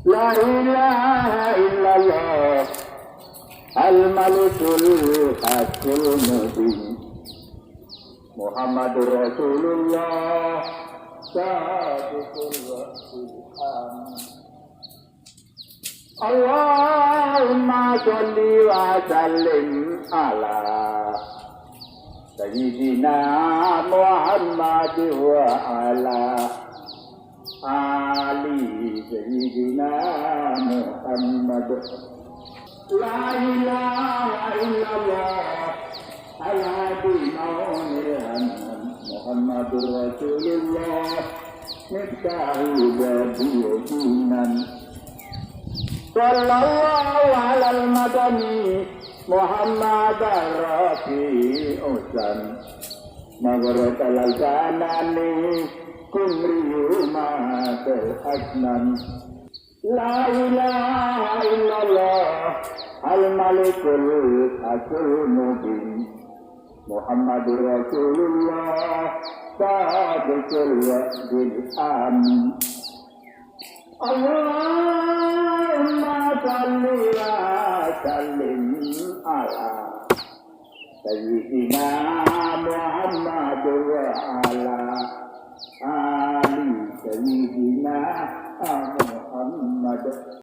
لا إله إلا الله الملك الحق المبين محمد رسول الله صادق الوعد اللهم صل وسلم على سيدنا محمد وعلى آل سيدنا محمد لا إله إلا الله الهادي محمد رسول الله مفتاح باب يقينا صلى الله على المدني محمد رفيع سن مغرق الجناني كمري مات الحسنن لا إله إلا الله الملك الحق المبين محمد رسول الله صادق الوعد الآمين اللهم صل وسلم على سيدنا